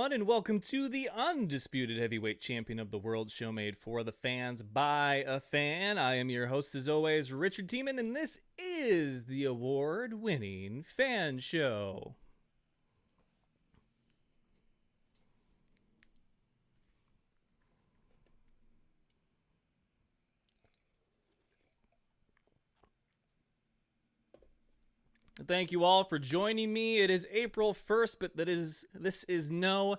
everyone, and welcome to the undisputed heavyweight champion of the world show made for the fans by a fan. I am your host, as always, Richard Tiemann, and this is the award-winning Fan Show. Thank you all for joining me. It is April 1st, but this is no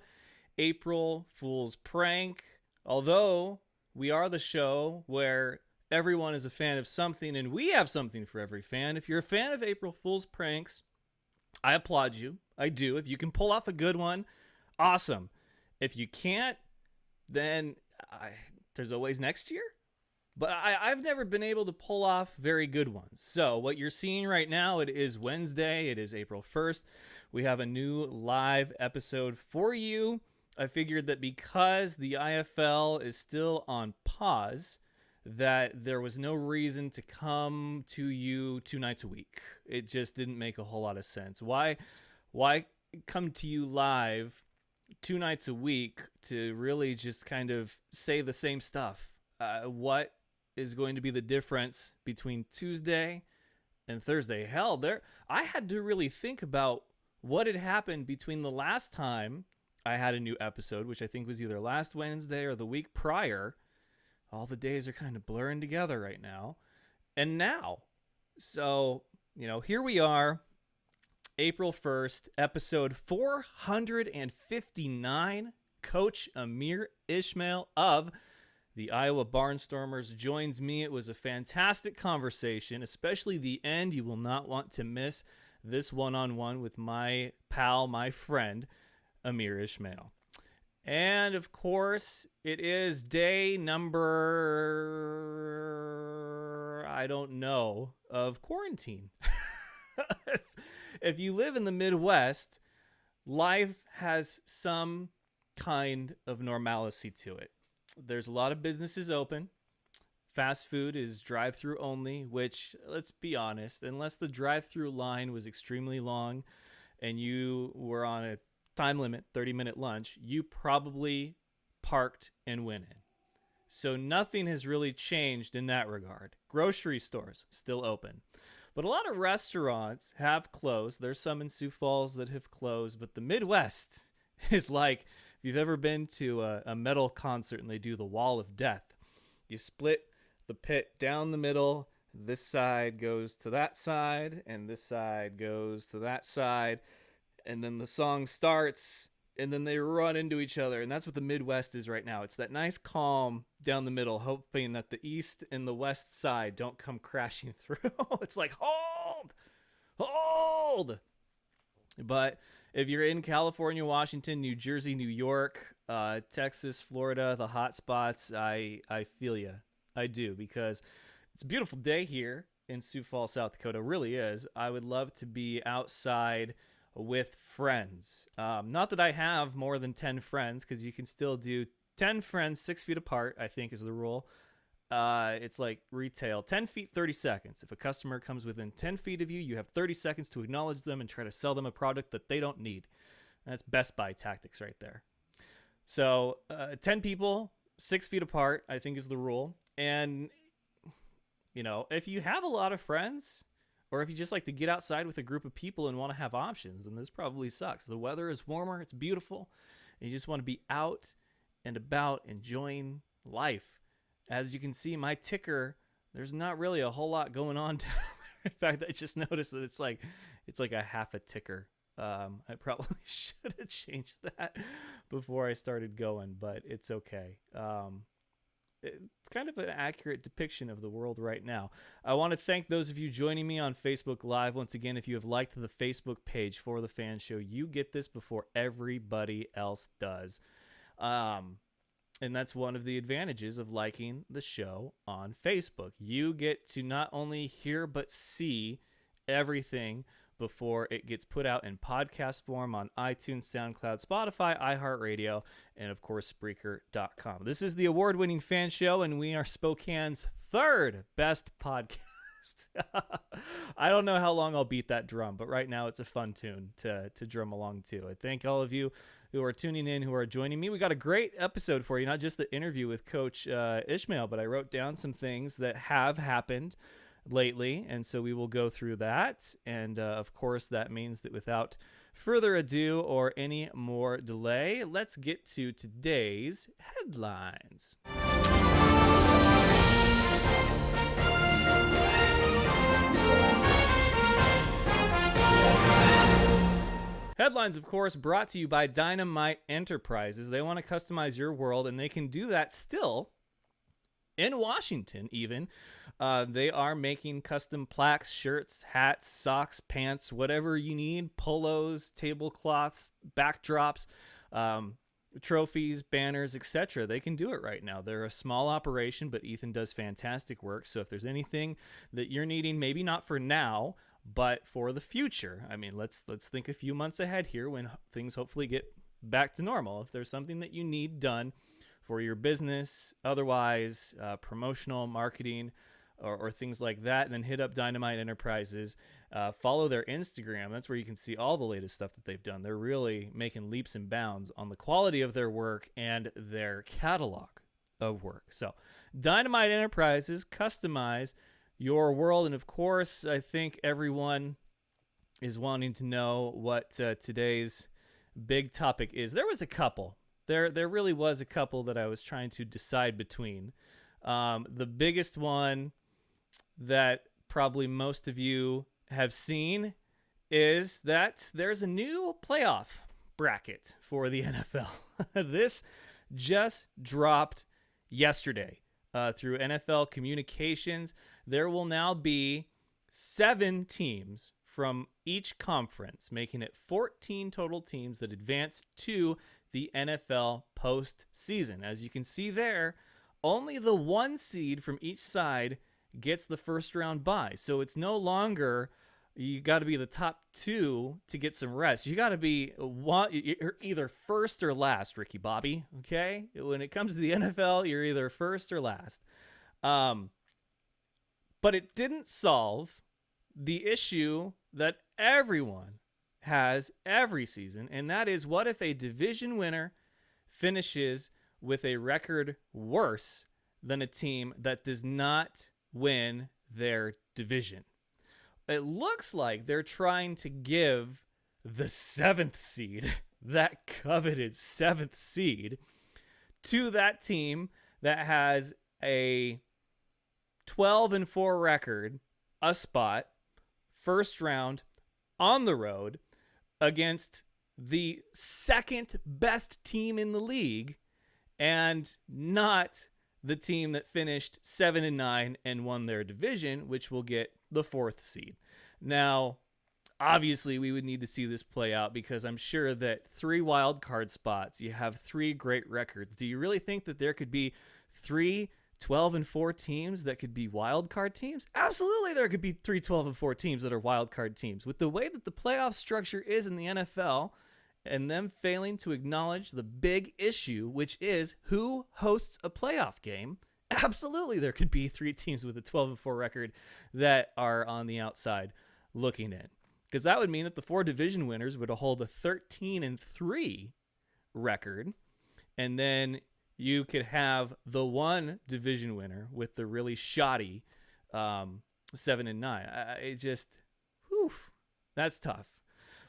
April Fool's prank. Although we are the show where everyone is a fan of something and we have something for every fan. If you're a fan of April Fool's pranks, I applaud you. I do. If you can pull off a good one, awesome. If you can't, then there's always next year. But I've never been able to pull off very good ones. So what you're seeing right now, it is Wednesday. It is April 1st. We have a new live episode for you. I figured that because the IFL is still on pause, that there was no reason to come to you 2 nights a week. It just didn't make a whole lot of sense. Why come to you live 2 nights a week to really just kind of say the same stuff? What is going to be the difference between Tuesday and Thursday? Hell, I had to really think about what had happened between the last time I had a new episode, which I think was either last Wednesday or the week prior. All the days are kind of blurring together right now. And now. So, here we are, April 1st, episode 459. Coach Ameer Ismail of the Iowa Barnstormers joins me. It was a fantastic conversation, especially the end. You will not want to miss this one-on-one with my pal, my friend, Ameer Ismail. And, of course, it is day number, I don't know, of quarantine. If you live in the Midwest, life has some kind of normalcy to it. There's a lot of businesses open. Fast food is drive-through only, which, let's be honest, unless the drive-through line was extremely long and you were on a time limit, 30-minute lunch, you probably parked and went in. So nothing has really changed in that regard. Grocery stores still open. But a lot of restaurants have closed. There's some in Sioux Falls that have closed, but the Midwest is like, if you've ever been to a metal concert and they do the wall of death, you split the pit down the middle. This side goes to that side, and this side goes to that side. And then the song starts, and then they run into each other. And that's what the Midwest is right now. It's that nice calm down the middle, hoping that the east and the west side don't come crashing through. It's like, hold! But if you're in California, Washington, New Jersey, New York, Texas, Florida, the hot spots, I feel you. I do, because it's a beautiful day here in Sioux Falls, South Dakota. It really is. I would love to be outside with friends. Not that I have more than 10 friends, because you can still do 10 friends 6 feet apart, I think is the rule. It's like retail, 10 feet, 30 seconds. If a customer comes within 10 feet of you, you have 30 seconds to acknowledge them and try to sell them a product that they don't need. That's Best Buy tactics right there. So 10 people, 6 feet apart, I think is the rule. And, if you have a lot of friends, or if you just like to get outside with a group of people and want to have options, then this probably sucks. The weather is warmer, it's beautiful, and you just want to be out and about enjoying life. As you can see, my ticker, there's not really a whole lot going on down there. In fact, I just noticed that it's like a half a ticker. I probably should have changed that before I started going, but it's okay. It's kind of an accurate depiction of the world right now. I want to thank those of you joining me on Facebook Live. Once again, if you have liked the Facebook page for the Fan Show, you get this before everybody else does. And that's one of the advantages of liking the show on Facebook. You get to not only hear but see everything before it gets put out in podcast form on iTunes, SoundCloud, Spotify, iHeartRadio, and of course Spreaker.com. This is the award-winning Fan Show, and we are Spokane's third best podcast. I don't know how long I'll beat that drum, but right now it's a fun tune to drum along to. I thank all of you who are tuning in, who are joining me. We got a great episode for you, not just the interview with Coach Ismail, but I wrote down some things that have happened lately, and so we will go through that. And of course, that means that without further ado or any more delay, let's get to today's headlines. Headlines, of course, brought to you by Dynamite Enterprises. They want to customize your world, and they can do that still in Washington, even. They are making custom plaques, shirts, hats, socks, pants, whatever you need, polos, tablecloths, backdrops, trophies, banners, etc. They can do it right now. They're a small operation, but Ethan does fantastic work. So if there's anything that you're needing, maybe not for now, but for the future, I mean, let's think a few months ahead here when things hopefully get back to normal. If there's something that you need done for your business, otherwise, promotional, marketing, or things like that, then hit up Dynamite Enterprises. Follow their Instagram. That's where you can see all the latest stuff that they've done. They're really making leaps and bounds on the quality of their work and their catalog of work. So Dynamite Enterprises, customize your world. And of course, I think everyone is wanting to know what today's big topic is. There was a couple. There really was a couple that I was trying to decide between. The biggest one that probably most of you have seen is that there's a new playoff bracket for the NFL. This just dropped yesterday through NFL Communications. There will now be 7 teams from each conference, making it 14 total teams that advance to the NFL postseason. As you can see there, only the 1 seed from each side gets the first round bye. So it's no longer you got to be the top 2 to get some rest. You got to be you're either first or last, Ricky Bobby. Okay, when it comes to the NFL, you're either first or last. But it didn't solve the issue that everyone has every season, and that is, what if a division winner finishes with a record worse than a team that does not win their division? It looks like they're trying to give the 7th seed, that coveted 7th seed, to that team that has a 12-4 record, a spot, first round, on the road, against the second best team in the league, and not the team that finished 7-9 and won their division, which will get the 4th seed. Now, obviously, we would need to see this play out, because I'm sure that 3 wild card spots, you have 3 great records. Do you really think that there could be 3 12-4 teams that could be wild card teams? Absolutely, there could be 3 12-4 teams that are wild card teams. With the way that the playoff structure is in the NFL, and them failing to acknowledge the big issue, which is who hosts a playoff game, absolutely there could be 3 teams with a 12-4 record that are on the outside looking in. Because that would mean that the 4 division winners would hold a 13-3 record, and then you could have the 1 division winner with the really shoddy 7-9. It just, that's tough.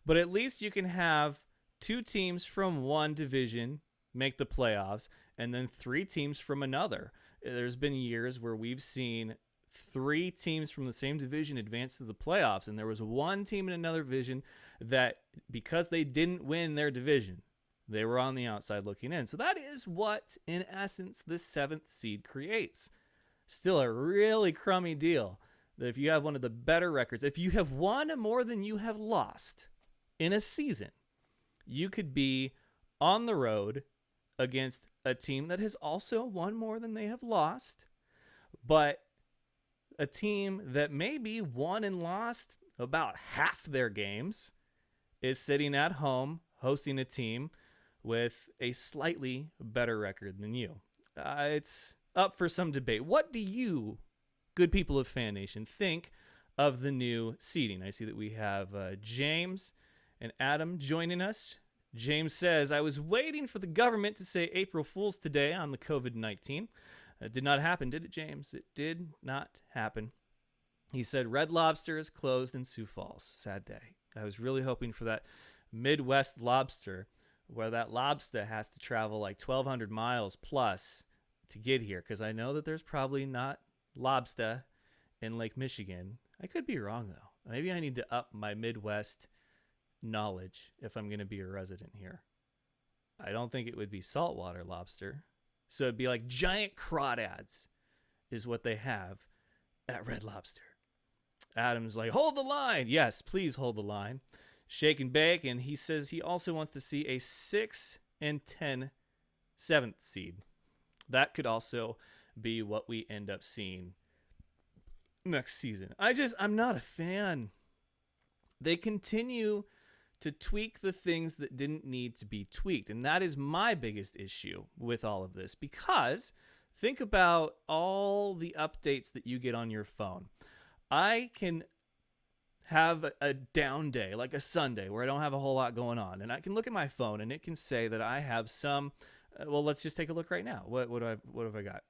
But at least you can have 2 teams from 1 division make the playoffs, and then 3 teams from another. There's been years where we've seen 3 teams from the same division advance to the playoffs, and there was 1 team in another division that, because they didn't win their division, they were on the outside looking in. So that is what, in essence, the 7th seed creates. Still a really crummy deal. That if you have one of the better records, if you have won more than you have lost in a season, you could be on the road against a team that has also won more than they have lost, but a team that maybe won and lost about half their games is sitting at home hosting a team with a slightly better record than you. It's up for some debate. What do you, good people of Fan Nation, think of the new seeding? I see that we have James and Adam joining us. James says, I was waiting for the government to say April Fool's today on the COVID-19. It did not happen, did it, James? It did not happen. He said, Red Lobster is closed in Sioux Falls. Sad day. I was really hoping for that Midwest lobster where that lobster has to travel like 1,200 miles plus to get here, because I know that there's probably not lobster in Lake Michigan. I could be wrong, though. Maybe I need to up my Midwest knowledge if I'm going to be a resident here. I don't think it would be saltwater lobster. So it'd be like giant crawdads is what they have at Red Lobster. Adam's like, hold the line. Yes, please hold the line. Shake and bake. And he says he also wants to see a 6 and 10 7th seed. That could also be what we end up seeing next season. I'm not a fan. They continue to tweak the things that didn't need to be tweaked. And that is my biggest issue with all of this, because think about all the updates that you get on your phone. I can have a down day, like a Sunday, where I don't have a whole lot going on, and I can look at my phone and it can say that I have some, well, let's just take a look right now. What have I got?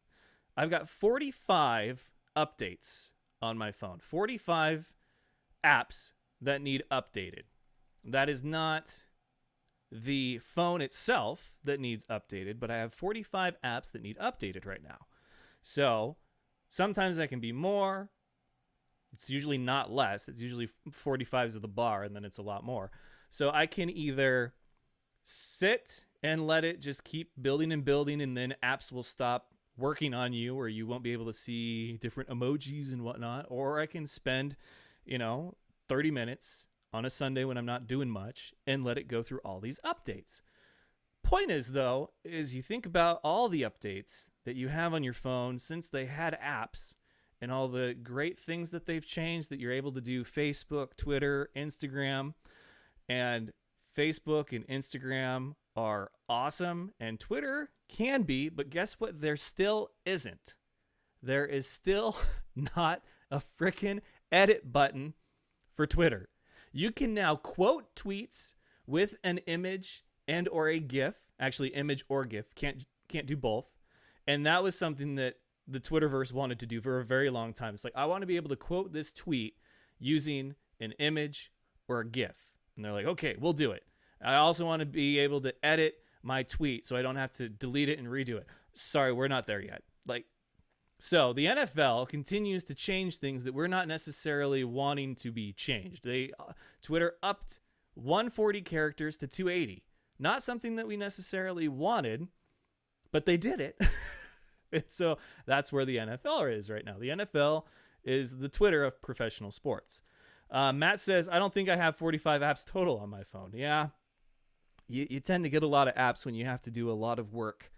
I've got 45 updates on my phone, 45 apps that need updated. That is not the phone itself that needs updated, but I have 45 apps that need updated right now. So sometimes that can be more. It's usually not less. It's usually 45 is the bar, and then it's a lot more. So I can either sit and let it just keep building and building, and then apps will stop working on you, or you won't be able to see different emojis and whatnot. Or I can spend, 30 minutes on a Sunday when I'm not doing much and let it go through all these updates. Point is, though, is you think about all the updates that you have on your phone since they had apps and all the great things that they've changed, that you're able to do Facebook, Twitter, Instagram. And Facebook and Instagram are awesome, and Twitter can be, but guess what? There still isn't. There is still not a frickin' edit button for Twitter. You can now quote tweets with an image and or a GIF. Actually, image or GIF. Can't do both. And that was something that the Twitterverse wanted to do for a very long time. It's like, I want to be able to quote this tweet using an image or a GIF. And they're like, okay, we'll do it. I also want to be able to edit my tweet so I don't have to delete it and redo it. Sorry, we're not there yet. So the NFL continues to change things that we're not necessarily wanting to be changed. Twitter upped 140 characters to 280. Not something that we necessarily wanted, but they did it. And so that's where the NFL is right now. The NFL is the Twitter of professional sports. Matt says, I don't think I have 45 apps total on my phone. Yeah, you tend to get a lot of apps when you have to do a lot of work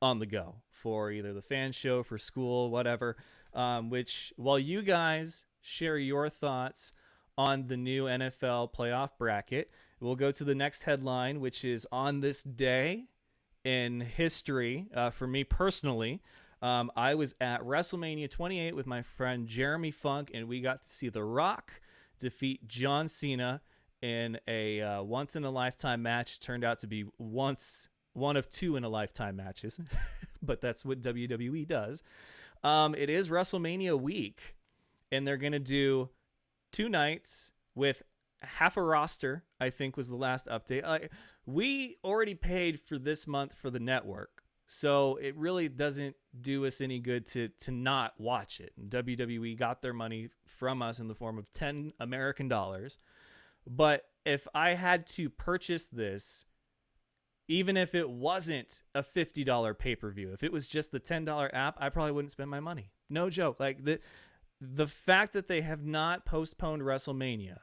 on the go for either the fan show, for school, whatever, which while you guys share your thoughts on the new NFL playoff bracket, we'll go to the next headline, which is on this day in history. For me personally, I was at WrestleMania 28 with my friend Jeremy Funk, and we got to see The Rock defeat John Cena in a once-in-a-lifetime match. It turned out to be one of two in a lifetime matches, but that's what WWE does. It is WrestleMania week, and they're going to do 2 nights with half a roster, I think was the last update. We already paid for this month for the network, so it really doesn't do us any good to not watch it. And WWE got their money from us in the form of $10 American dollars. But if I had to purchase this, even if it wasn't a $50 pay-per-view, if it was just the $10 app, I probably wouldn't spend my money. No joke. Like the fact that they have not postponed WrestleMania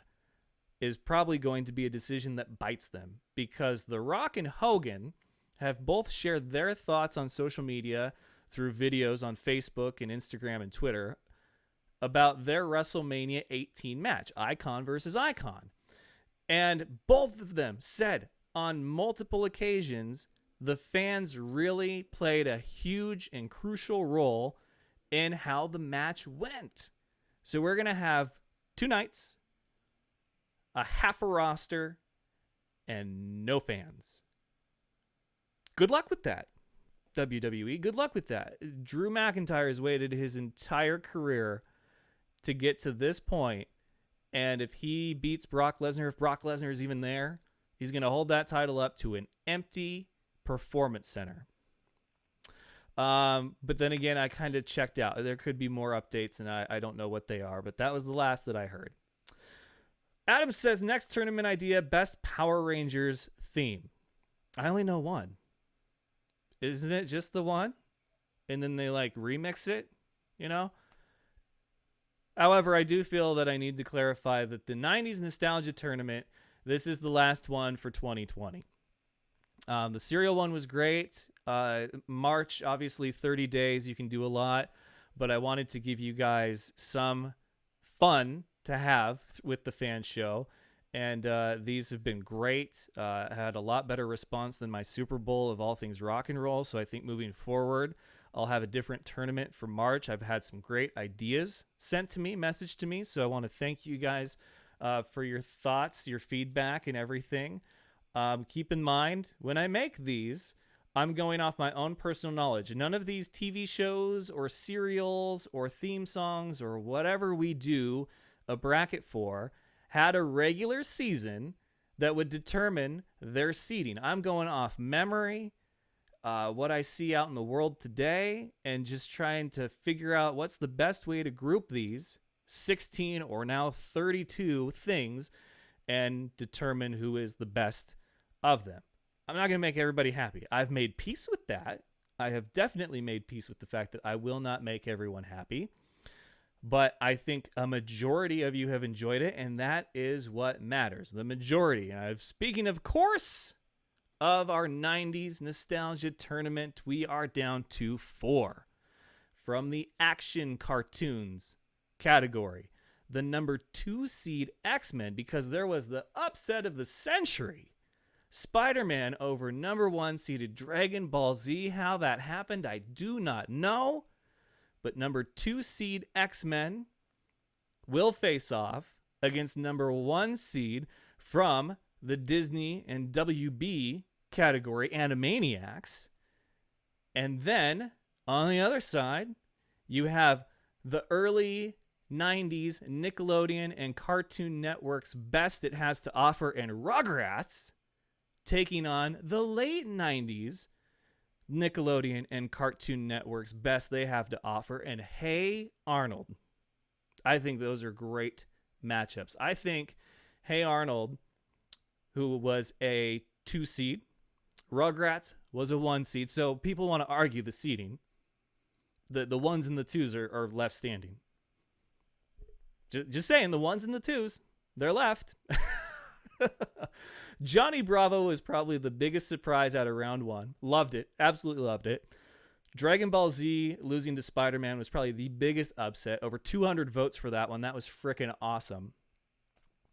is probably going to be a decision that bites them, because The Rock and Hogan have both shared their thoughts on social media through videos on Facebook and Instagram and Twitter about their WrestleMania 18 match, Icon versus Icon. And both of them said on multiple occasions, the fans really played a huge and crucial role in how the match went. So we're going to have 2 nights, a half a roster, and no fans. Good luck with that, WWE. Good luck with that. Drew McIntyre has waited his entire career to get to this point, and if he beats Brock Lesnar, if Brock Lesnar is even there, he's going to hold that title up to an empty performance center. But then again, I kind of checked out. There could be more updates, and I don't know what they are, but that was the last that I heard. Adam says, next tournament idea, best Power Rangers theme. I only know one. Isn't it just the one? And then they like remix it, you know? However, I do feel that I need to clarify that the 90s Nostalgia Tournament, this is the last one for 2020. The serial one was great. March, obviously 30 days, you can do a lot, but I wanted to give you guys some fun to have with the fan show. And these have been great. Had a lot better response than my Super Bowl of all things rock and roll. So I think moving forward, I'll have a different tournament for March. I've had some great ideas sent to me, messaged to me. So I want to thank you guys for your thoughts, your feedback, and everything. Keep in mind, when I make these, I'm going off my own personal knowledge. None of these TV shows or serials or theme songs or whatever we do a bracket for had a regular season that would determine their seeding. I'm going off memory, what I see out in the world today, and just trying to figure out what's the best way to group these 16 or now 32 things and determine who is the best of them. I'm not going to make everybody happy. I've made peace with that. I have definitely made peace with the fact that I will not make everyone happy. But I think a majority of you have enjoyed it, and that is what matters. The majority. Speaking, of course, of our 90s Nostalgia Tournament, we are down to 4. From the action cartoons category, the number 2 seed X-Men, because there was the upset of the century. Spider-Man over number 1 seeded Dragon Ball Z. How that happened, I do not know. But number 2 seed X-Men will face off against number 1 seed from the Disney and WB category, Animaniacs. And then, on the other side, you have the early 90s Nickelodeon and Cartoon Network's best it has to offer in Rugrats, taking on the late 90s Nickelodeon and Cartoon Network's best they have to offer, and Hey Arnold. I think those are great matchups. I think Hey Arnold, who was a 2 seed, Rugrats was a 1 seed, so people want to argue the seeding. The 1s and the 2s are left standing. Just saying, the 1s and the 2s, they're left. Johnny Bravo is probably the biggest surprise out of round 1. Loved it. Absolutely loved it. Dragon Ball Z losing to Spider-Man was probably the biggest upset. Over 200 votes for that one. That was freaking awesome.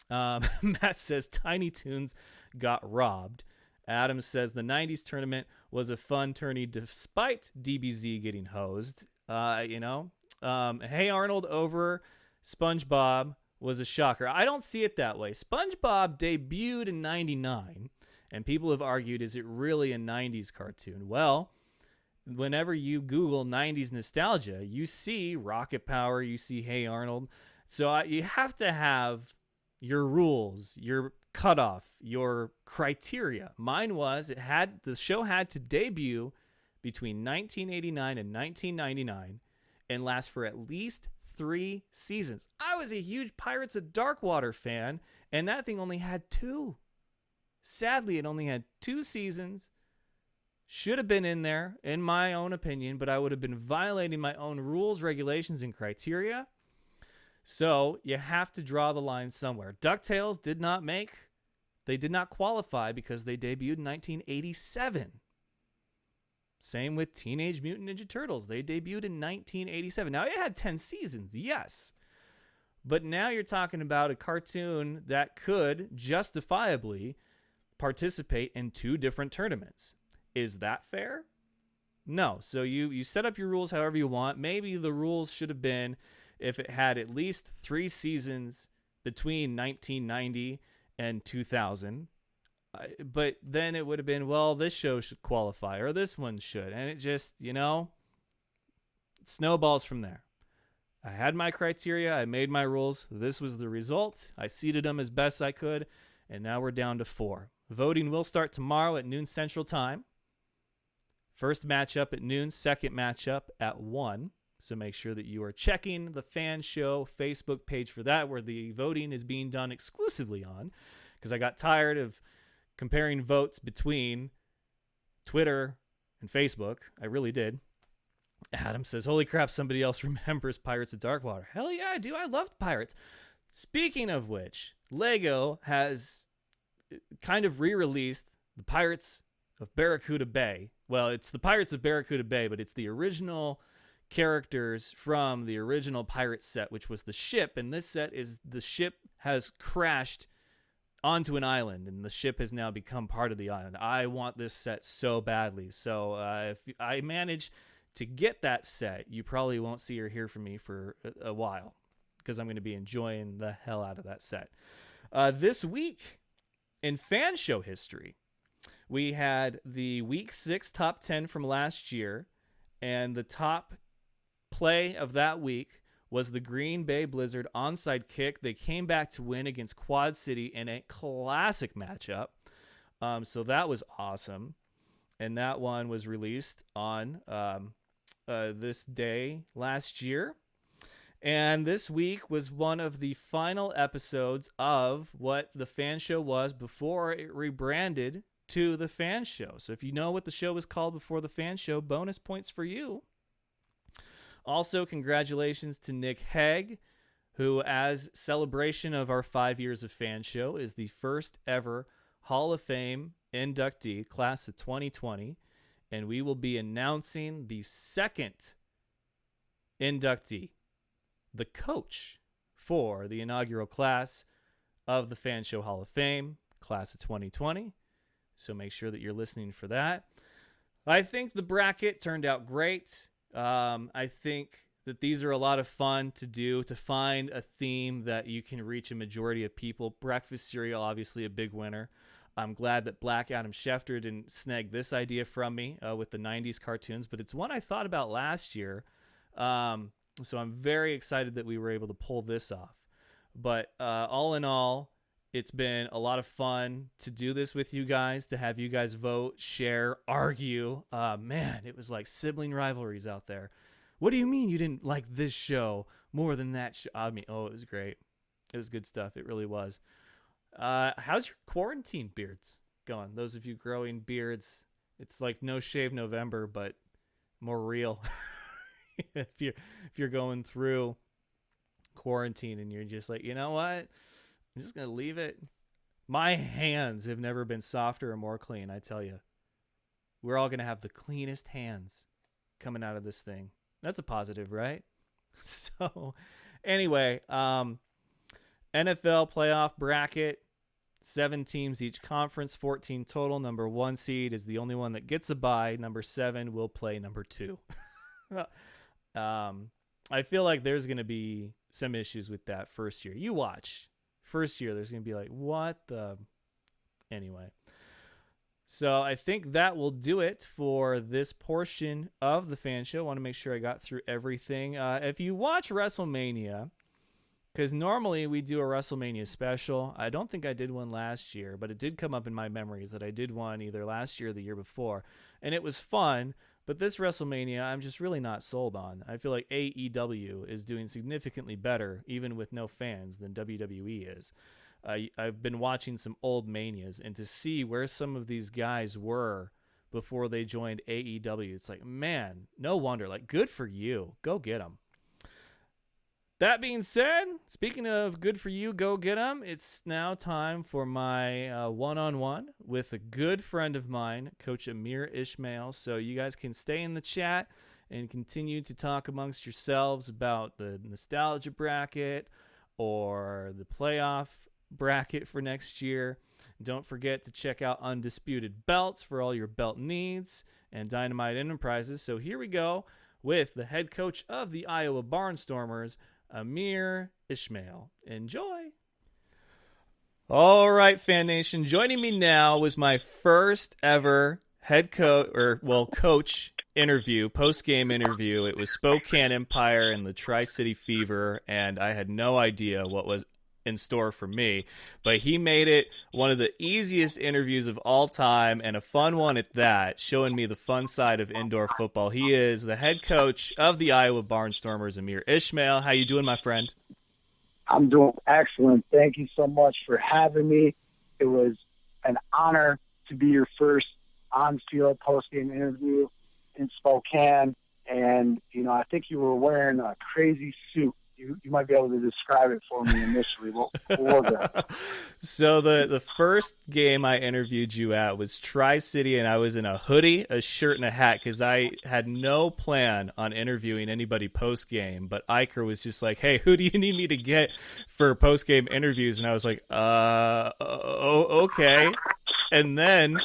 Matt says Tiny Toons got robbed. Adam says the 90s tournament was a fun tourney despite DBZ getting hosed. Hey Arnold over SpongeBob was a shocker. I don't see it that way. SpongeBob debuted in 99, and people have argued, is it really a 90s cartoon? Well, whenever you Google 90s nostalgia, you see Rocket Power, you see Hey Arnold. So you have to have your rules, your cutoff, your criteria. Mine was the show had to debut between 1989 and 1999 and last for at least 3 seasons. I was a huge Pirates of Darkwater fan, and that thing only had 2. Sadly, it only had 2 seasons. Should have been in there, in my own opinion, but I would have been violating my own rules, regulations, and criteria. So you have to draw the line somewhere. DuckTales did not qualify because they debuted in 1987. Same with Teenage Mutant Ninja Turtles. They debuted in 1987. Now, it had 10 seasons, yes. But now you're talking about a cartoon that could justifiably participate in 2 different tournaments. Is that fair? No. So you set up your rules however you want. Maybe the rules should have been if it had at least 3 seasons between 1990 and 2000. But then it would have been, well, this show should qualify or this one should. And it just, it snowballs from there. I had my criteria. I made my rules. This was the result. I seeded them as best I could. And now we're down to 4. Voting will start tomorrow at noon Central Time. First matchup at noon, second matchup at 1. So make sure that you are checking the Fan Show Facebook page for that, where the voting is being done exclusively on, because I got tired of comparing votes between Twitter and Facebook. I really did. Adam says, holy crap, somebody else remembers Pirates of Darkwater. Hell yeah, I do. I loved Pirates. Speaking of which, Lego has kind of re-released the Pirates of Barracuda Bay. Well, it's the Pirates of Barracuda Bay, but it's the original characters from the original Pirates set, which was the ship. And this set is the ship has crashed onto an island, and the ship has now become part of the island. I want this set so badly. So if I manage to get that set, you probably won't see or hear from me for a while, because I'm going to be enjoying the hell out of that set. This week in Fan Show history, we had the Week 6 top 10 from last year, and the top play of that week was the Green Bay Blizzard onside kick. They came back to win against Quad City in a classic matchup. So that was awesome. And that one was released on this day last year. And this week was one of the final episodes of what the Fan Show was before it rebranded to the Fan Show. So if you know what the show was called before the Fan Show, bonus points for you. Also, congratulations to Nick Hague, who, as celebration of our 5 years of Fan Show, is the first ever Hall of Fame inductee, class of 2020. And we will be announcing the second inductee, the coach for the inaugural class of the Fan Show Hall of Fame, class of 2020. So make sure that you're listening for that. I think the bracket turned out great. I think that these are a lot of fun to do, to find a theme that you can reach a majority of people. Breakfast cereal, obviously a big winner. I'm glad that Black Adam Schefter didn't snag this idea from me with the 90s cartoons, but it's one I thought about last year. So I'm very excited that we were able to pull this off. But all in all, it's been a lot of fun to do this with you guys, to have you guys vote, share, argue. Man, it was like sibling rivalries out there. What do you mean you didn't like this show more than that show? I mean, it was great. It was good stuff. It really was. How's your quarantine beards going? Those of you growing beards, it's like No Shave November, but more real. if you're going through quarantine and you're just like, you know what? I'm just going to leave it. My hands have never been softer or more clean, I tell you. We're all going to have the cleanest hands coming out of this thing. That's a positive, right? So, anyway, NFL playoff bracket, 7 teams each conference, 14 total. Number 1 seed is the only one that gets a bye. Number 7 will play number 2. I feel like there's going to be some issues with that first year. You watch. First year, there's going to be like, what the... Anyway. So I think that will do it for this portion of the Fan Show. I want to make sure I got through everything. If you watch WrestleMania, because normally we do a WrestleMania special. I don't think I did one last year, but it did come up in my memories that I did one either last year or the year before. And it was fun. But this WrestleMania, I'm just really not sold on. I feel like AEW is doing significantly better, even with no fans, than WWE is. I've been watching some old Manias, and to see where some of these guys were before they joined AEW, it's like, man, no wonder. Like, good for you. Go get them. That being said, speaking of good for you, go get them. It's now time for my one-on-one with a good friend of mine, Coach Ameer Ismail. So you guys can stay in the chat and continue to talk amongst yourselves about the nostalgia bracket or the playoff bracket for next year. Don't forget to check out Undisputed Belts for all your belt needs and Dynamite Enterprises. So here we go with the head coach of the Iowa Barnstormers, Ameer Ismail. Enjoy. All right, Fan Nation. Joining me now was my first ever head coach coach interview, post game interview. It was Spokane Empire and the Tri City Fever, and I had no idea what was in store for me. But he made it one of the easiest interviews of all time, and a fun one at that, showing me the fun side of indoor football. He is the head coach of the Iowa Barnstormers, Ameer Ismail. How you doing, my friend? I'm doing excellent. Thank you so much for having me. It was an honor to be your first on-field post-game interview in Spokane. And, I think you were wearing a crazy suit. You might be able to describe it for me initially. What was that? So the first game I interviewed you at was Tri-City, and I was in a hoodie, a shirt, and a hat because I had no plan on interviewing anybody post-game. But Iker was just like, hey, who do you need me to get for post-game interviews? And I was like, okay. And then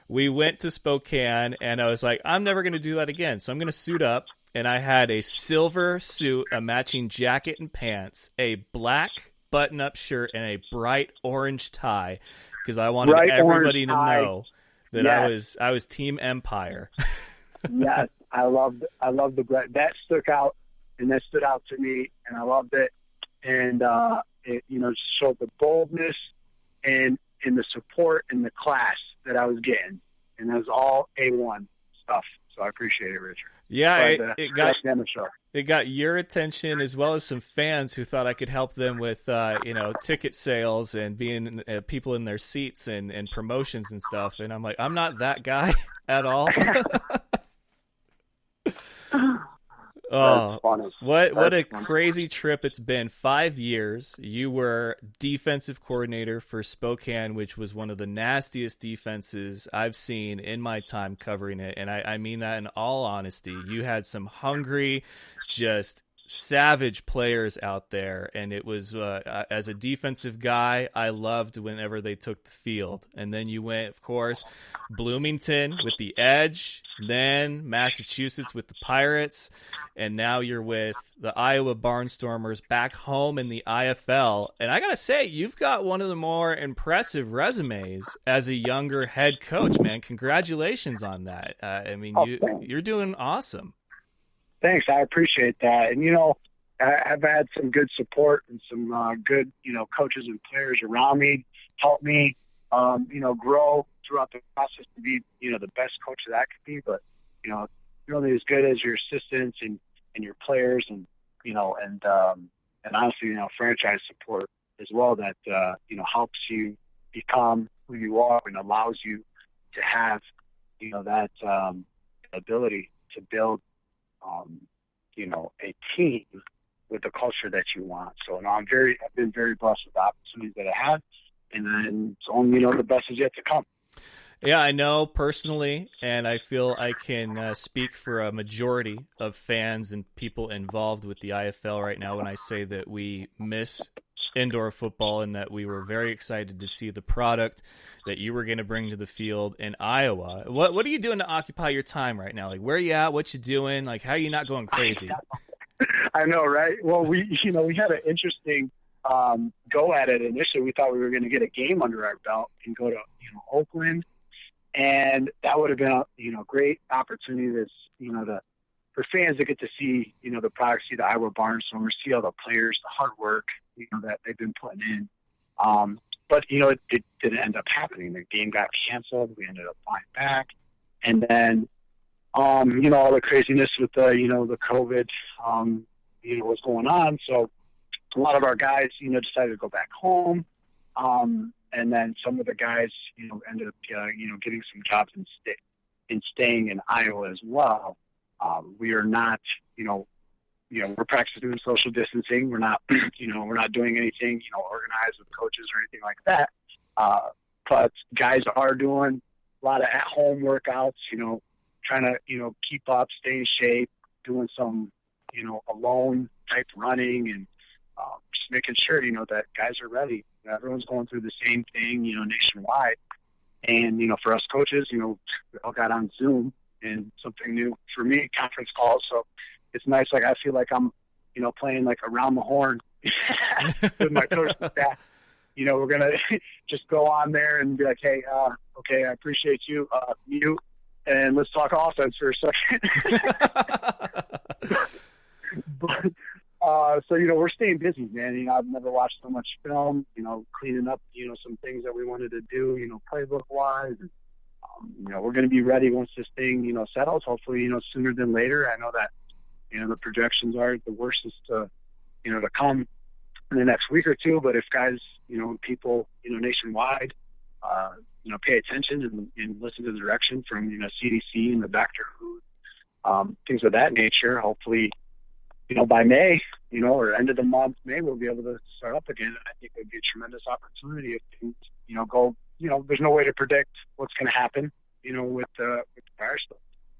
we went to Spokane, and I was like, I'm never going to do that again. So I'm going to suit up. And I had a silver suit, a matching jacket and pants, a black button-up shirt, and a bright orange tie, because I wanted everybody to know that yes. I was Team Empire. Yes, I loved the bright. That stuck out, and that stood out to me, and I loved it. And it showed the boldness and the support and the class that I was getting, and that was all A1 stuff. So I appreciate it, Richard. Yeah, it got your attention as well as some fans who thought I could help them with ticket sales and being people in their seats and promotions and stuff. And I'm like, I'm not that guy at all. Oh, what a crazy trip it's been. 5 years. You were defensive coordinator for Spokane, which was one of the nastiest defenses I've seen in my time covering it. And I mean that in all honesty. You had some hungry, just savage players out there, and it was as a defensive guy, I loved whenever they took the field. And then you went, of course, Bloomington with the Edge, then Massachusetts with the Pirates, and now you're with the Iowa Barnstormers back home in the IFL. And I gotta say, you've got one of the more impressive resumes as a younger head coach, man. Congratulations on that. You're doing awesome. Thanks. I appreciate that. And, I've had some good support and some good, coaches and players around me, help me, grow throughout the process to be, the best coach that I could be. But, you're only as good as your assistants and your players and honestly, franchise support as well that, helps you become who you are and allows you to have, that ability to build a team with the culture that you want. So I've been very blessed with the opportunities that I have, and then it's only, the best is yet to come. Yeah, I know personally, and I feel I can speak for a majority of fans and people involved with the IFL right now when I say that we miss indoor football and that we were very excited to see the product that you were going to bring to the field in Iowa. What are you doing to occupy your time right now? Like, where are you at? What you doing? Like, how are you not going crazy? I know, right? Well, we had an interesting go at it initially. We thought we were going to get a game under our belt and go to, Oakland. And that would have been a, great opportunity for fans to get to see, the product, see the Iowa Barnstormers, see all the players, the hard work, that they've been putting in. But, it didn't end up happening. The game got canceled. We ended up flying back. And then, all the craziness with the, the COVID, what's going on. So a lot of our guys, decided to go back home. And then some of the guys, ended up, getting some jobs and staying in Iowa as well. We are not, we're practicing social distancing. We're not, we're not doing anything, organized with coaches or anything like that. But guys are doing a lot of at-home workouts, trying to, keep up, stay in shape, doing some, alone type running and just making sure, that guys are ready. Everyone's going through the same thing, nationwide. And, for us coaches, we all got on Zoom and something new for me, conference calls. So it's nice. Like, I feel like I'm, playing like around the horn with my coaching staff. we're going to just go on there and be like, hey, okay, I appreciate you, mute, and let's talk offense for a second. But, so, we're staying busy, man. I've never watched so much film, cleaning up, some things that we wanted to do, playbook-wise. We're going to be ready once this thing, settles, hopefully, sooner than later. I know that, the projections are the worst is to come in the next week or two. But if guys, people, nationwide, pay attention and listen to the direction from, CDC and the doctor, things of that nature, hopefully, by May, or end of the month, May, we'll be able to start up again. And I think it would be a tremendous opportunity if things, go, there's no way to predict what's going to happen, with the virus.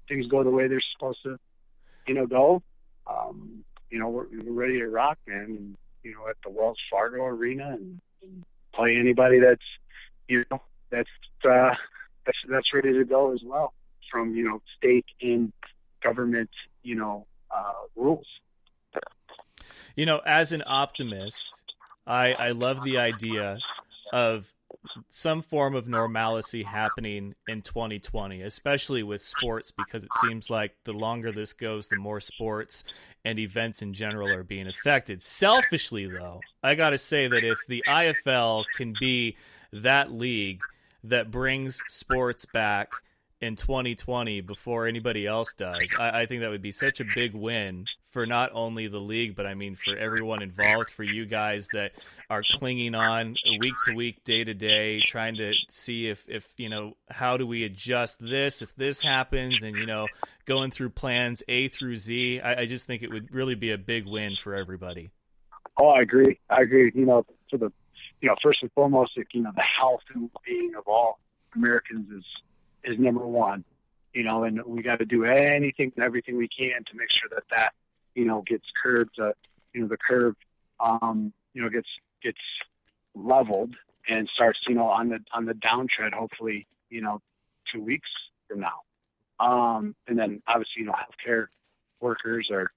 Things go the way they're supposed to, go. We're ready to rock, man. And, at the Wells Fargo Arena and play anybody that's, that's ready to go as well from, state and government, rules. As an optimist, I love the idea of some form of normalcy happening in 2020, especially with sports, because it seems like the longer this goes, the more sports and events in general are being affected. Selfishly, though, I got to say that if the IFL can be that league that brings sports back in 2020 before anybody else does, I think that would be such a big win for not only the league, but I mean for everyone involved, for you guys that are clinging on week to week, day to day, trying to see if how do we adjust this if this happens, and going through plans A through Z. I just think it would really be a big win for everybody. Oh, I agree. For the first and foremost, the health and being of all Americans is number one, and we got to do anything and everything we can to make sure that gets curbed, the curve, gets leveled and starts, on the downtread, hopefully, 2 weeks from now. And then obviously, healthcare workers are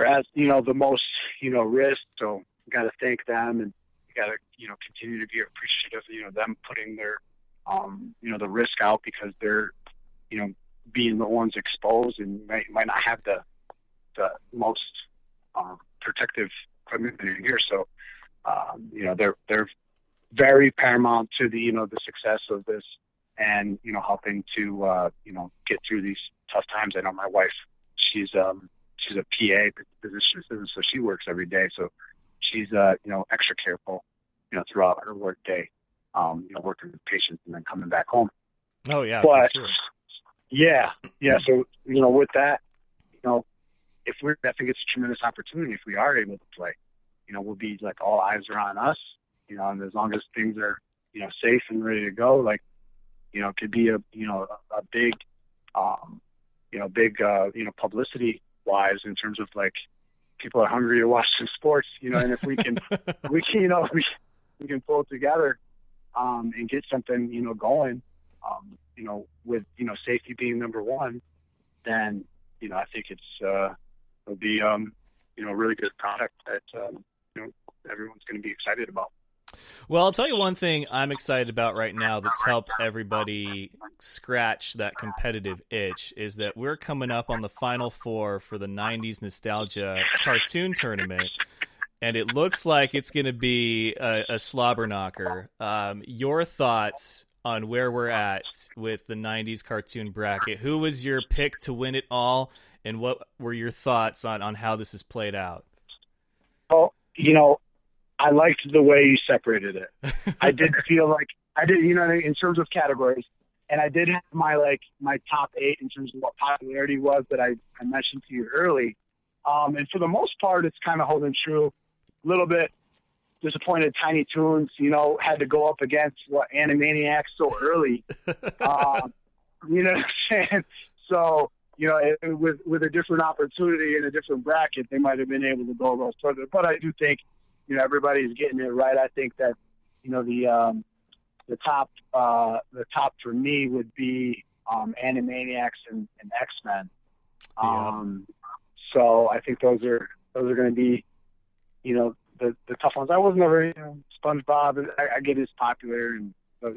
as, the most, risk. So you got to thank them, and you got to, continue to be appreciative, them putting their, the risk out, because they're, being the ones exposed and might not have the most protective equipment in here. So, they're very paramount to the, the success of this, and, helping to, get through these tough times. I know my wife, she's a PA physician, so she works every day. So she's, extra careful, throughout her work day, working with patients and then coming back home. Oh yeah. But for sure. Yeah. So, with that, I think it's a tremendous opportunity if we are able to play. We'll be like all eyes are on us, and as long as things are, safe and ready to go, like, it could be a big, publicity wise, in terms of like people are hungry to watch some sports, and if we can, we can pull it together, and get something, going, with, safety being number one, then, I think it'll be, a really good product that, everyone's going to be excited about. Well, I'll tell you one thing I'm excited about right now that's helped everybody scratch that competitive itch is that we're coming up on the Final Four for the 90s Nostalgia Cartoon Tournament, and it looks like it's going to be a slobber knocker. Your thoughts on where we're at with the 90s cartoon bracket? Who was your pick to win it all, and what were your thoughts on how this has played out? Well, I liked the way you separated it. I did feel like I did, in terms of categories, and I did have my top 8 in terms of what popularity was that I mentioned to you early. And for the most part, it's kind of holding true. A little bit disappointed Tiny Toons, had to go up against Animaniacs so early. You know what I'm saying? So, with a different opportunity in a different bracket, they might have been able to go a little further. But I do think, everybody's getting it right. I think that, the top for me would be Animaniacs and X-Men. Yeah. So I think those are going to be, the tough ones. I was never, SpongeBob. I get it's popular, but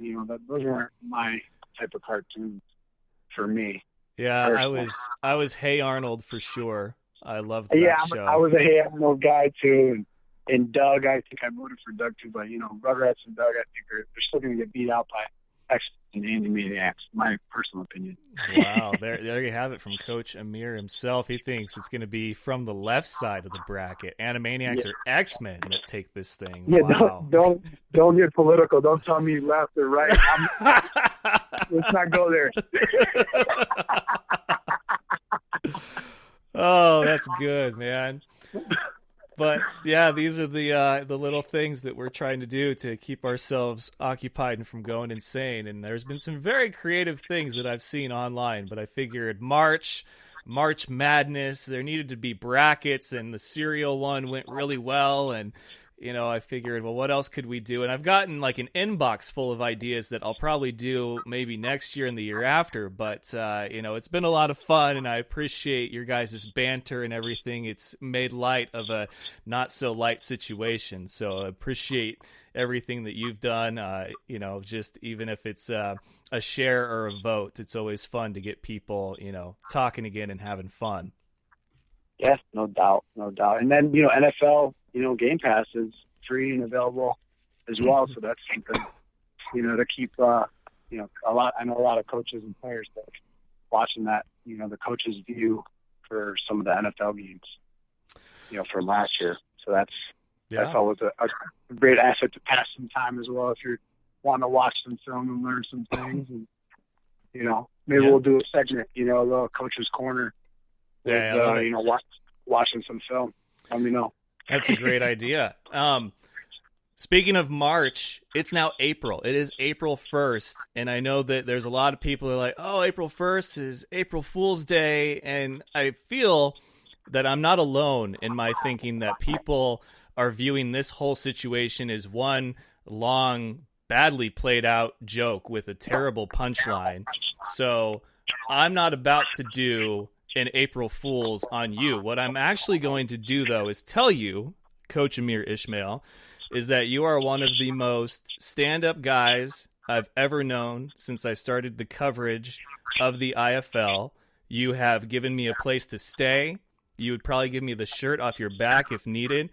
those weren't my type of cartoons for me. Yeah, Personally. I was Hey Arnold for sure. I loved Yeah, that I show. was a Hey Arnold guy too, and Doug. I think I voted for Doug too, but Rugrats and Doug, I think they're still going to get beat out by X and Animaniacs. My personal opinion. Wow, there you have it from Coach Amir himself. He thinks it's going to be from the left side of the bracket. Yeah, Animaniacs or X-Men that take this thing. yeah. Wow. Don't get political. Don't tell me left or right. Let's not go there. Oh, that's good, man. But yeah, these are the little things that we're trying to do to keep ourselves occupied and from going insane. And there's been some very creative things that I've seen online. But I figured March Madness, there needed to be brackets, and the cereal one went really well. And I figured, well, what else could we do? And I've gotten like an inbox full of ideas that I'll probably do maybe next year and the year after. But, it's been a lot of fun, and I appreciate your guys' banter and everything. It's made light of a not so light situation. So I appreciate everything that you've done. Just even if it's a share or a vote, it's always fun to get people, talking again and having fun. Yes, no doubt, no doubt. And then NFL, Game Pass is free and available as well. So that's something, to keep, a lot. I know a lot of coaches and players that watching that, the coaches view for some of the NFL games, from last year. So that's always a great asset to pass some time as well if you're wanting to watch some film and learn some things. And maybe we'll do a segment, a little coach's corner. With, watching some film. Let me know. That's a great idea. Speaking of March, it's now April. It is April 1st, and I know that there's a lot of people who are like, oh, April 1st is April Fool's Day, and I feel that I'm not alone in my thinking that people are viewing this whole situation as one long, badly played out joke with a terrible punchline. So I'm not about to do an April Fool's on you. What I'm actually going to do, though, is tell you, Coach Ameer Ismail, is that you are one of the most stand-up guys I've ever known since I started the coverage of the IFL. You have given me a place to stay. You would probably give me the shirt off your back if needed.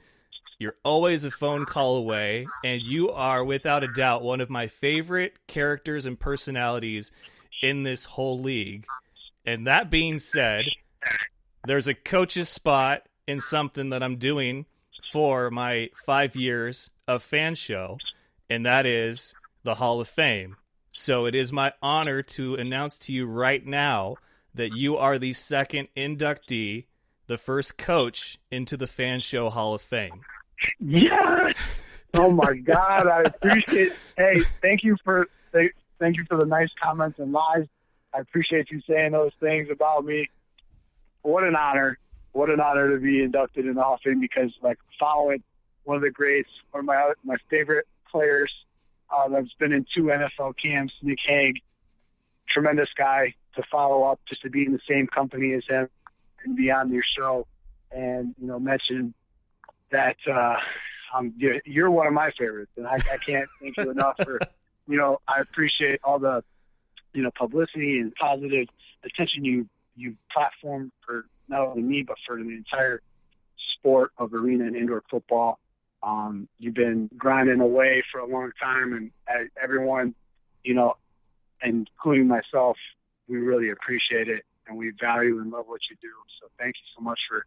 You're always a phone call away, and you are, without a doubt, one of my favorite characters and personalities in this whole league. And that being said, there's a coach's spot in something that I'm doing for my 5 years of Fan Show, and that is the Hall of Fame. So it is my honor to announce to you right now that you are the second inductee, the first coach into the Fan Show Hall of Fame. Yes! Oh my God, I appreciate it. Hey, thank you for the nice comments and lies. I appreciate you saying those things about me. What an honor. What an honor to be inducted in the Hall of Fame because, following one of the greats, one of my favorite players that's been in 2 NFL camps, Nick Hague, tremendous guy to follow up, just to be in the same company as him and be on your show and, mention that you're one of my favorites. And I can't thank you enough for, I appreciate all the, publicity and positive attention you platformed for not only me, but for the entire sport of arena and indoor football. You've been grinding away for a long time, and everyone, including myself, we really appreciate it, and we value and love what you do. So thank you so much for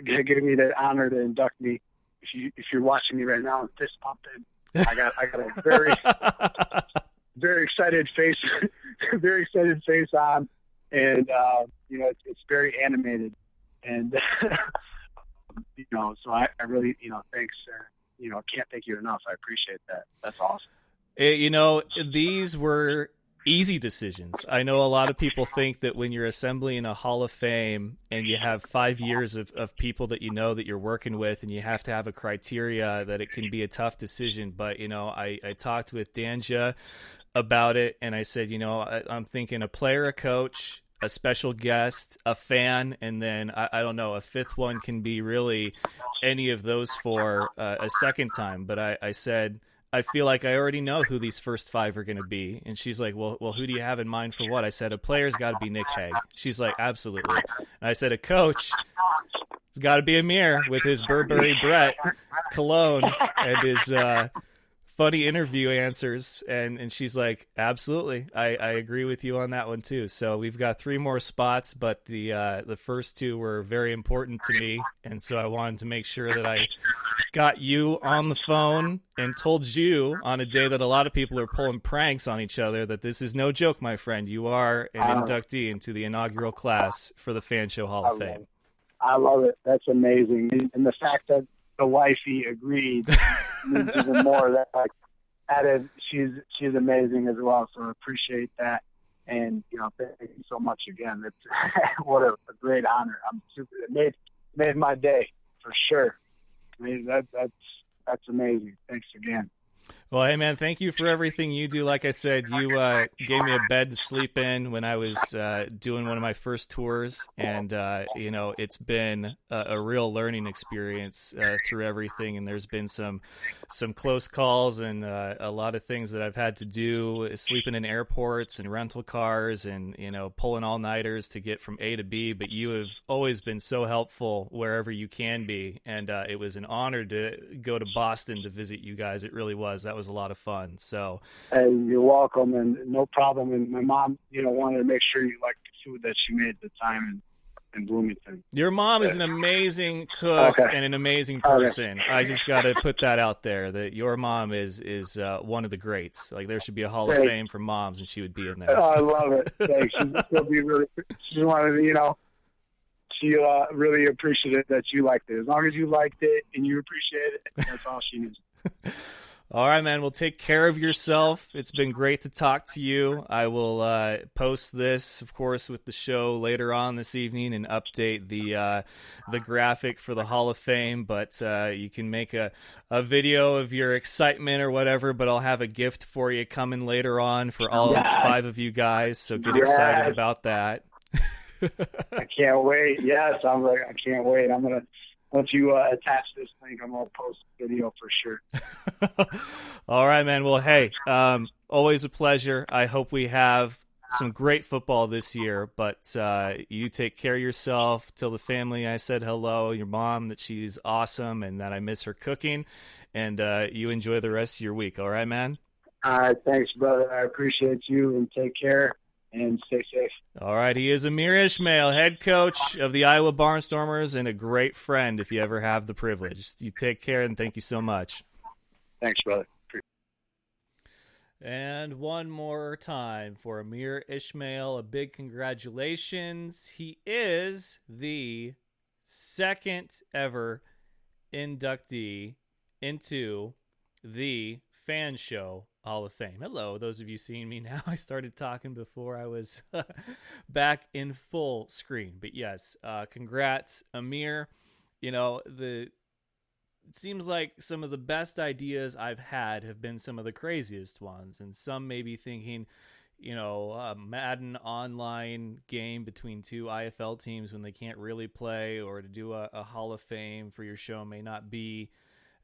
giving me that honor to induct me. If you're watching me right now, I'm fist pumping. I got a very very excited face, on, and it's very animated, and so I really thanks, can't thank you enough. I appreciate that. That's awesome. These were easy decisions. I know a lot of people think that when you're assembling a Hall of Fame and you have 5 years of people that that you're working with, and you have to have a criteria, that it can be a tough decision. But I talked with Danja about it, and I said, I'm thinking a player, a coach, a special guest, a fan, and then I don't know, a fifth one can be really any of those four a second time. But I said, I feel like I already know who these first five are going to be. And she's like, well, who do you have in mind for what? I said, a player's got to be Nick Hague. She's like, absolutely. And I said, a coach, it's got to be Ameer with his Burberry Brett cologne and his funny interview answers. And she's like, absolutely. I agree with you on that one too. So we've got 3 more spots, but the first 2 were very important to me. And so I wanted to make sure that I got you on the phone and told you on a day that a lot of people are pulling pranks on each other that this is no joke, my friend. You are an inductee into the inaugural class for the Fan Show Hall of Fame. I love it. That's amazing. And the fact that the wifey agreed means even more. That like added, she's amazing as well. So I appreciate that. And thank you so much again. It's what a great honor. I'm super. It made my day for sure. I mean, that's amazing. Thanks again. Well, hey, man, thank you for everything you do. Like I said, you gave me a bed to sleep in when I was doing one of my first tours. And, it's been a real learning experience through everything. And there's been some close calls and a lot of things that I've had to do, sleeping in airports and rental cars and, pulling all-nighters to get from A to B. But you have always been so helpful wherever you can be. And it was an honor to go to Boston to visit you guys. It really was. That was a lot of fun. So, hey, you're welcome, and no problem. And my mom, wanted to make sure you liked the food that she made at the time in Bloomington. Your mom is an amazing cook and an amazing person. I just got to put that out there that your mom is one of the greats. Like there should be a Hall of Fame for moms, and she would be in there. Oh, I love it. Thanks. She'll be really. She wanted to, she really appreciated that you liked it. As long as you liked it and you appreciate it, that's all she needs. All right, man. Well, take care of yourself. It's been great to talk to you. I will post this, of course, with the show later on this evening and update the graphic for the Hall of Fame. But you can make a video of your excitement or whatever. But I'll have a gift for you coming later on for all 5 of you guys. So get excited about that. I can't wait. Yes, I can't wait. I'm gonna. Once you attach this link, I'm going to post a video for sure. All right, man. Well, hey, always a pleasure. I hope we have some great football this year, but you take care of yourself. Tell the family I said hello, your mom, that she's awesome and that I miss her cooking, and you enjoy the rest of your week. All right, man? All right. Thanks, brother. I appreciate you, and take care. And stay safe. All right, he is Ameer Ismail, head coach of the Iowa Barnstormers and a great friend if you ever have the privilege. You take care, and thank you so much. Thanks, brother. And one more time for Ameer Ismail, a big congratulations. He is the second ever inductee into the Fan Show Hall of Fame. Hello, those of you seeing me now. I started talking before I was back in full screen. But yes, congrats, Ameer. It seems like some of the best ideas I've had have been some of the craziest ones. And some may be thinking, a Madden online game between 2 IFL teams when they can't really play, or to do a Hall of Fame for your show may not be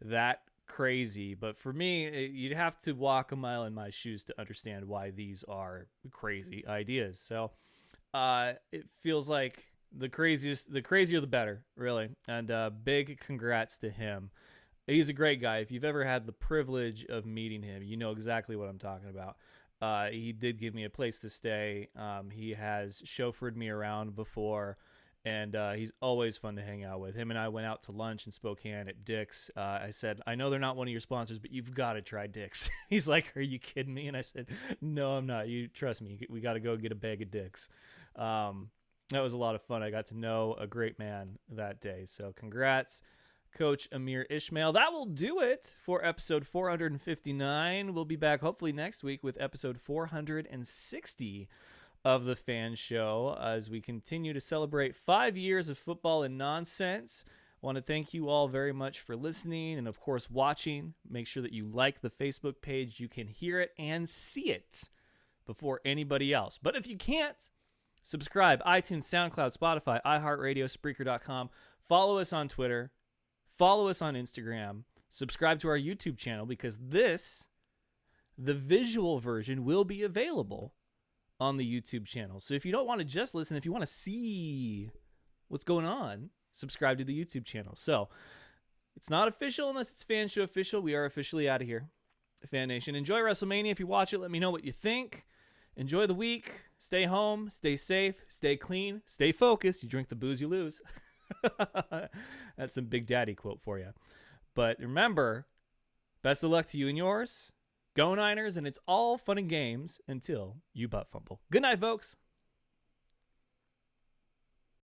that crazy. But for me, you'd have to walk a mile in my shoes to understand why these are crazy ideas. So it feels like the crazier the better, really. And big congrats to him. He's a great guy. If you've ever had the privilege of meeting him, you know exactly what I'm talking about. He did give me a place to stay. He has chauffeured me around before. And he's always fun to hang out with. Him and I went out to lunch in Spokane at Dick's. I said, I know they're not one of your sponsors, but you've got to try Dick's. He's like, are you kidding me? And I said, no, I'm not. You trust me. We got to go get a bag of Dick's. That was a lot of fun. I got to know a great man that day. So congrats, Coach Ameer Ismail. That will do it for episode 459. We'll be back hopefully next week with episode 460 of the Fan Show as we continue to celebrate 5 years of football and nonsense. I want to thank you all very much for listening and, of course, watching. Make sure that you like the Facebook page. You can hear it and see it before anybody else. But if you can't, subscribe, iTunes, SoundCloud, Spotify, iHeartRadio, Spreaker.com. Follow us on Twitter. Follow us on Instagram. Subscribe to our YouTube channel because the visual version, will be available on the YouTube channel. So if you don't want to just listen, if you want to see what's going on, subscribe to the YouTube channel. So it's not official unless it's Fan Show official. We are officially out of here. Fan Nation, enjoy WrestleMania. If you watch it, let me know what you think. Enjoy the week. Stay home. Stay safe. Stay clean. Stay focused. You drink the booze, you lose. That's some Big Daddy quote for you. But remember, best of luck to you and yours. Go Niners, and it's all fun and games until you butt fumble. Good night, folks.